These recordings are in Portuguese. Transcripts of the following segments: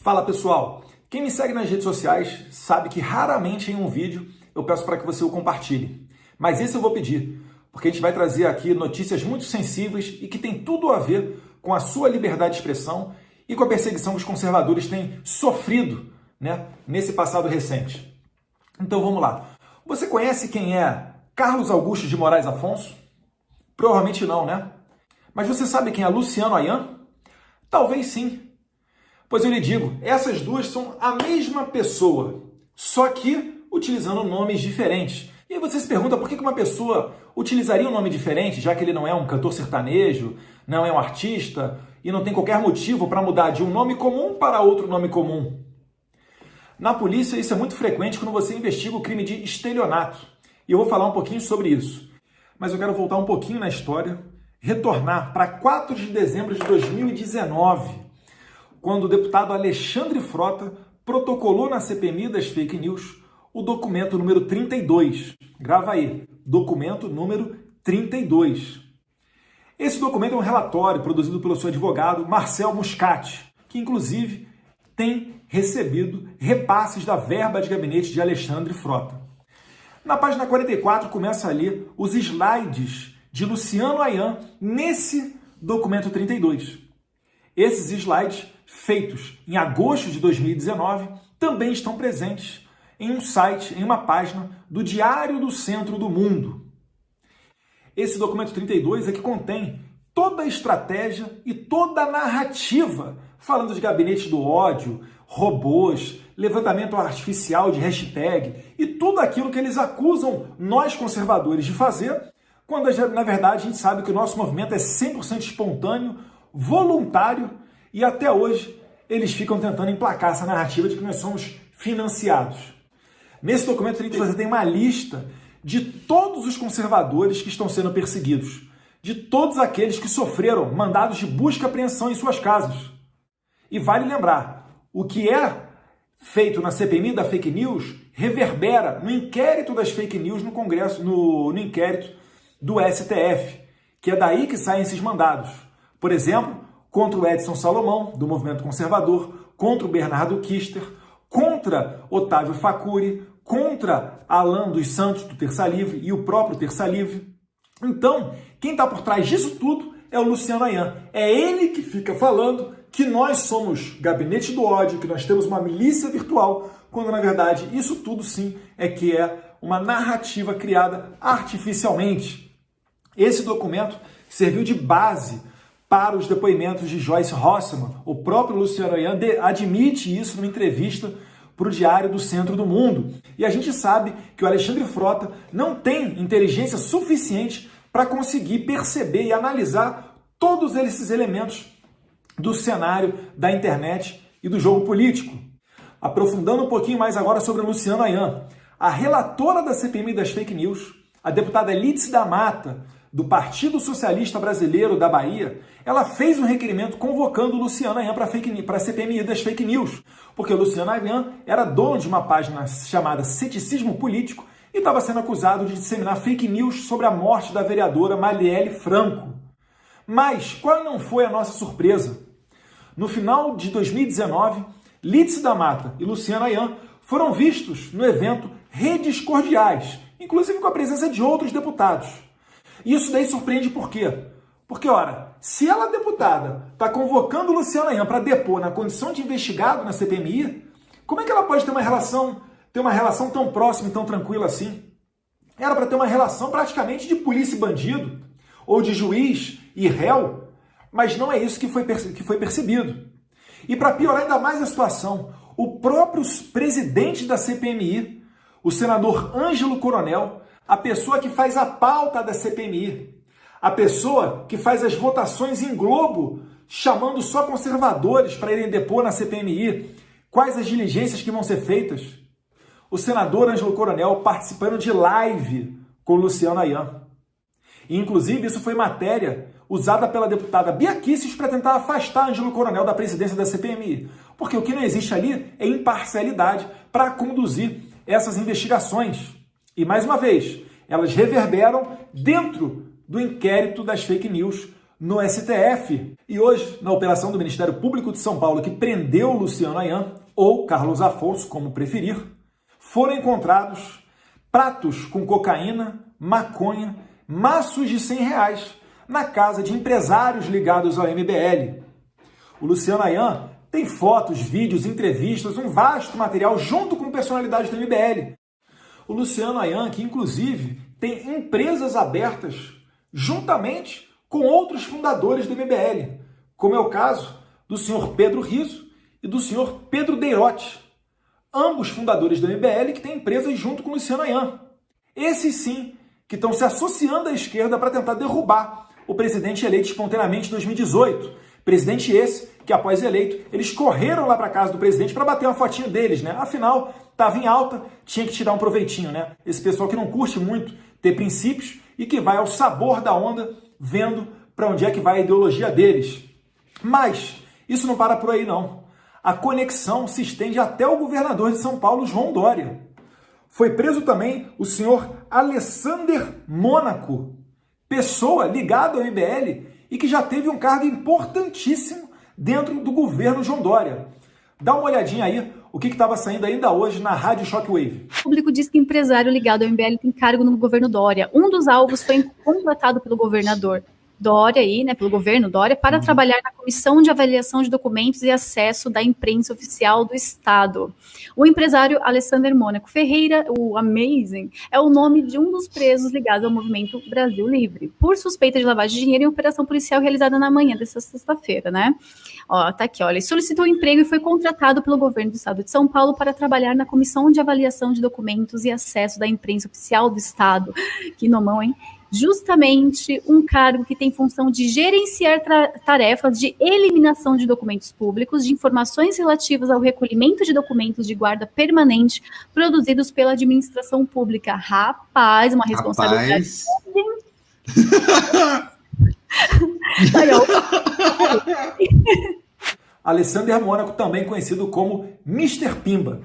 Fala pessoal, quem me segue nas redes sociais sabe que raramente em um vídeo eu peço para que você o compartilhe. Mas esse eu vou pedir, porque a gente vai trazer aqui notícias muito sensíveis e que tem tudo a ver com a sua liberdade de expressão e com a perseguição que os conservadores têm sofrido, nesse passado recente. Então vamos lá. Você conhece quem é Carlos Augusto de Moraes Afonso? Provavelmente não, né? Mas você sabe quem é Luciano Ayan? Talvez sim. Pois eu lhe digo, essas duas são a mesma pessoa, só que utilizando nomes diferentes. E aí você se pergunta por que uma pessoa utilizaria um nome diferente, já que ele não é um cantor sertanejo, não é um artista, e não tem qualquer motivo para mudar de um nome comum para outro nome comum. Na polícia, isso é muito frequente quando você investiga o crime de estelionato. E eu vou falar um pouquinho sobre isso. Mas eu quero voltar um pouquinho na história, retornar para 4 de dezembro de 2019, quando o deputado Alexandre Frota protocolou na CPMI das fake news o documento número 32. Grava aí, documento número 32. Esse documento é um relatório produzido pelo seu advogado Marcel Muscati, que inclusive tem recebido repasses da verba de gabinete de Alexandre Frota. Na página 44 começa ali os slides de Luciano Ayan nesse documento 32. Esses slides, feitos em agosto de 2019, também estão presentes em um site, em uma página do Diário do Centro do Mundo. Esse documento 32 é que contém toda a estratégia e toda a narrativa, falando de gabinetes do ódio, robôs, levantamento artificial de hashtag e tudo aquilo que eles acusam nós conservadores de fazer, quando na verdade a gente sabe que o nosso movimento é 100% espontâneo, voluntário, e até hoje eles ficam tentando emplacar essa narrativa de que nós somos financiados. Nesse documento você tem uma lista de todos os conservadores que estão sendo perseguidos, de todos aqueles que sofreram mandados de busca e apreensão em suas casas. E vale lembrar, o que é feito na CPMI da fake news reverbera no inquérito das fake news no Congresso, no inquérito do STF, que é daí que saem esses mandados. Por exemplo, contra o Edson Salomão, do Movimento Conservador, contra o Bernardo Kister, contra Otávio Facuri, contra Alan dos Santos, do Terça Livre, e o próprio Terça Livre. Então, quem está por trás disso tudo é o Luciano Ayan. É ele que fica falando que nós somos gabinete do ódio, que nós temos uma milícia virtual, quando na verdade isso tudo sim é uma narrativa criada artificialmente. Esse documento serviu de base para os depoimentos de Joyce Hossermann. O próprio Luciano Ayan admite isso numa entrevista para o Diário do Centro do Mundo. E a gente sabe que o Alexandre Frota não tem inteligência suficiente para conseguir perceber e analisar todos esses elementos do cenário da internet e do jogo político. Aprofundando um pouquinho mais agora sobre o Luciano Ayan, a relatora da CPMI das fake news, a deputada Lídice da Mata, do Partido Socialista Brasileiro da Bahia, ela fez um requerimento convocando o Luciano Ayan para a CPMI das fake news, porque o Luciano Ayan era dono de uma página chamada Ceticismo Político e estava sendo acusado de disseminar fake news sobre a morte da vereadora Marielle Franco. Mas qual não foi a nossa surpresa? No final de 2019, Lídice da Mata e Luciano Ayan foram vistos no evento Redes Cordiais, inclusive com a presença de outros deputados. Isso daí surpreende por quê? Porque, ora, se ela, deputada, está convocando o Luciano Ayan para depor na condição de investigado na CPMI, como é que ela pode ter uma relação tão próxima e tão tranquila assim? Era para ter uma relação praticamente de polícia e bandido, ou de juiz e réu, mas não é isso que foi percebido. E para piorar ainda mais a situação, o próprio presidente da CPMI, o senador Ângelo Coronel, a pessoa que faz a pauta da CPMI, a pessoa que faz as votações em globo, chamando só conservadores para irem depor na CPMI, quais as diligências que vão ser feitas. O senador Ângelo Coronel participando de live com o Luciano Ayan. E, inclusive, isso foi matéria usada pela deputada Bia Kicis para tentar afastar Ângelo Coronel da presidência da CPMI. Porque o que não existe ali é imparcialidade para conduzir essas investigações. E, mais uma vez, elas reverberam dentro do inquérito das fake news no STF. E hoje, na operação do Ministério Público de São Paulo, que prendeu Luciano Ayan, ou Carlos Afonso, como preferir, foram encontrados pratos com cocaína, maconha, maços de R$100 na casa de empresários ligados ao MBL. O Luciano Ayan tem fotos, vídeos, entrevistas, um vasto material junto com personalidades do MBL. O Luciano Ayan, que inclusive tem empresas abertas juntamente com outros fundadores do MBL, como é o caso do senhor Pedro Rizzo e do senhor Pedro Deirotti, ambos fundadores do MBL que têm empresas junto com o Luciano Ayan. Esses sim que estão se associando à esquerda para tentar derrubar o presidente eleito espontaneamente em 2018. Presidente esse que, após eleito, eles correram lá para casa do presidente para bater uma fotinho deles, né? Afinal, estava em alta, tinha que tirar um proveitinho, né? Esse pessoal que não curte muito ter princípios e que vai ao sabor da onda, vendo para onde é que vai a ideologia deles. Mas isso não para por aí, não. A conexão se estende até o governador de São Paulo, João Dória. Foi preso também o senhor Alessander Mônaco, pessoa ligada ao MBL e que já teve um cargo importantíssimo dentro do governo João Dória. Dá uma olhadinha aí o que estava saindo ainda hoje na Rádio Shockwave. O público diz que empresário ligado ao MBL tem cargo no governo Dória. Um dos alvos foi contratado pelo governador Dória, aí, né, pelo governo Dória, para trabalhar na Comissão de Avaliação de Documentos e Acesso da Imprensa Oficial do Estado. O empresário Alessander Mônaco Ferreira, o Amazing, é o nome de um dos presos ligados ao movimento Brasil Livre, por suspeita de lavagem de dinheiro em operação policial realizada na manhã desta sexta-feira, né? Ó, tá aqui, olha. Ele solicitou emprego e foi contratado pelo governo do Estado de São Paulo para trabalhar na Comissão de Avaliação de Documentos e Acesso da Imprensa Oficial do Estado. Que nomão, hein? Justamente um cargo que tem função de gerenciar tarefas de eliminação de documentos públicos, de informações relativas ao recolhimento de documentos de guarda permanente produzidos pela administração pública. Rapaz, uma responsabilidade. Aí, Alessander Mônaco, também conhecido como Mr. Pimba.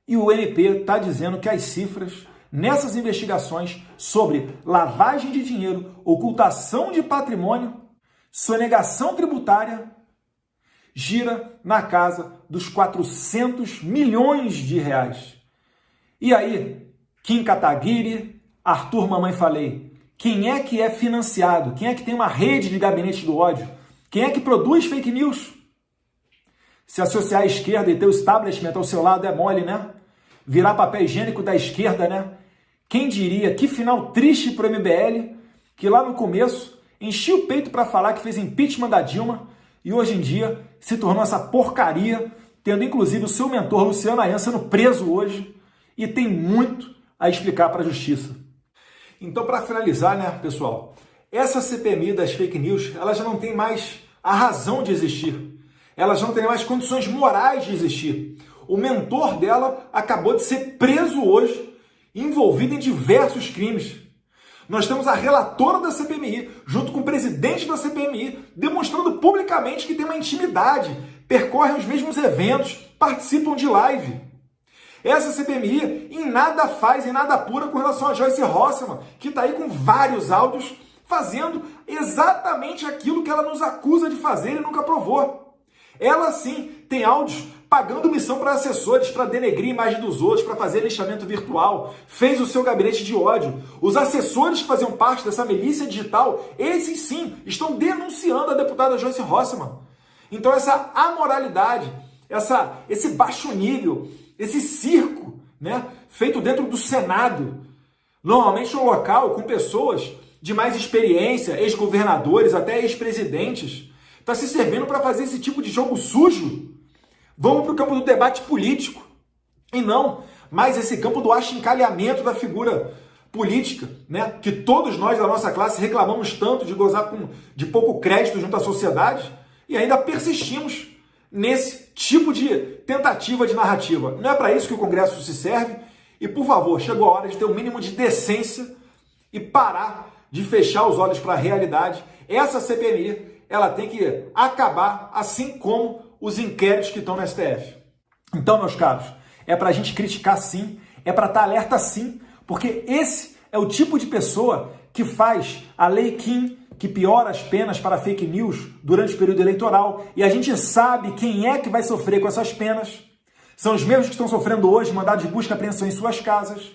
E o MP está dizendo que as cifras nessas investigações sobre lavagem de dinheiro, ocultação de patrimônio, sonegação tributária, gira na casa dos 400 milhões de reais. E aí, Kim Kataguiri, Arthur Mamãe Falei, quem é que é financiado? Quem é que tem uma rede de gabinete do ódio? Quem é que produz fake news? Se associar à esquerda e ter o establishment ao seu lado é mole, né? Virar papel higiênico da esquerda, né? Quem diria, que final triste para o MBL, que lá no começo enchia o peito para falar que fez impeachment da Dilma e hoje em dia se tornou essa porcaria, tendo inclusive o seu mentor Luciano Ayan sendo preso hoje e tem muito a explicar para a justiça. Então, para finalizar, né, pessoal, essa CPMI das fake news, ela já não tem mais a razão de existir. Ela já não tem mais condições morais de existir. O mentor dela acabou de ser preso hoje, envolvido em diversos crimes. Nós temos a relatora da CPMI, junto com o presidente da CPMI, demonstrando publicamente que tem uma intimidade, percorrem os mesmos eventos, participam de live. Essa CPMI em nada faz, em nada apura com relação a Joyce Hasselmann, que está aí com vários áudios fazendo exatamente aquilo que ela nos acusa de fazer e nunca provou. Ela sim tem áudios pagando missão para assessores, para denegrir a imagem dos outros, para fazer lixamento virtual, fez o seu gabinete de ódio. Os assessores que faziam parte dessa milícia digital, esses sim, estão denunciando a deputada Joyce Hasselmann. Então essa amoralidade, esse baixo nível, esse circo, né, feito dentro do Senado, normalmente um local com pessoas de mais experiência, ex-governadores, até ex-presidentes, está se servindo para fazer esse tipo de jogo sujo. Vamos para o campo do debate político. E não mais esse campo do achincalhamento da figura política, né? Que todos nós da nossa classe reclamamos tanto de gozar de pouco crédito junto à sociedade e ainda persistimos nesse tipo de tentativa de narrativa. Não é para isso que o Congresso se serve. E, por favor, chegou a hora de ter um mínimo de decência e parar de fechar os olhos para a realidade. Essa CPMI, ela tem que acabar, assim como os inquéritos que estão no STF. Então, meus caros, é para a gente criticar sim, é para estar alerta sim, porque esse é o tipo de pessoa que faz a Lei Kim, que piora as penas para fake news durante o período eleitoral, e a gente sabe quem é que vai sofrer com essas penas. São os mesmos que estão sofrendo hoje mandado de busca e apreensão em suas casas.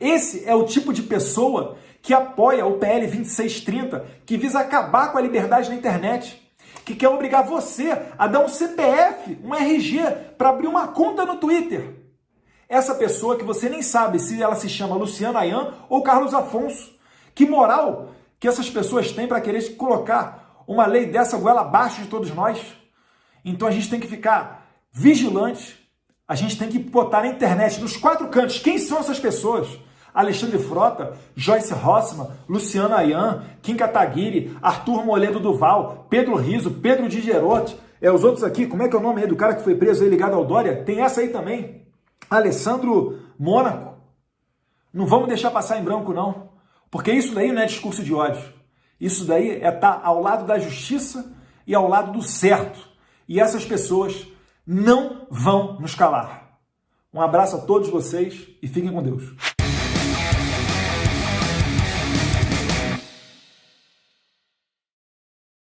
Esse é o tipo de pessoa que apoia o PL 2630, que visa acabar com a liberdade na internet, que quer obrigar você a dar um CPF, um RG, para abrir uma conta no Twitter. Essa pessoa que você nem sabe se ela se chama Luciano Ayan ou Carlos Afonso. Que moral que essas pessoas têm para querer colocar uma lei dessa goela abaixo de todos nós? Então a gente tem que ficar vigilante, a gente tem que botar na internet, nos 4 cantos, quem são essas pessoas? Alexandre Frota, Joyce Rossmann, Luciano Ayan, Kim Kataguiri, Arthur Moledo Duval, Pedro Rizzo, Pedro Di Gerotti, os outros aqui, como é que é o nome aí do cara que foi preso aí ligado ao Dória? Tem essa aí também, Alessandro Mônaco. Não vamos deixar passar em branco não, porque isso daí não é discurso de ódio, isso daí é estar ao lado da justiça e ao lado do certo, e essas pessoas não vão nos calar. Um abraço a todos vocês e fiquem com Deus.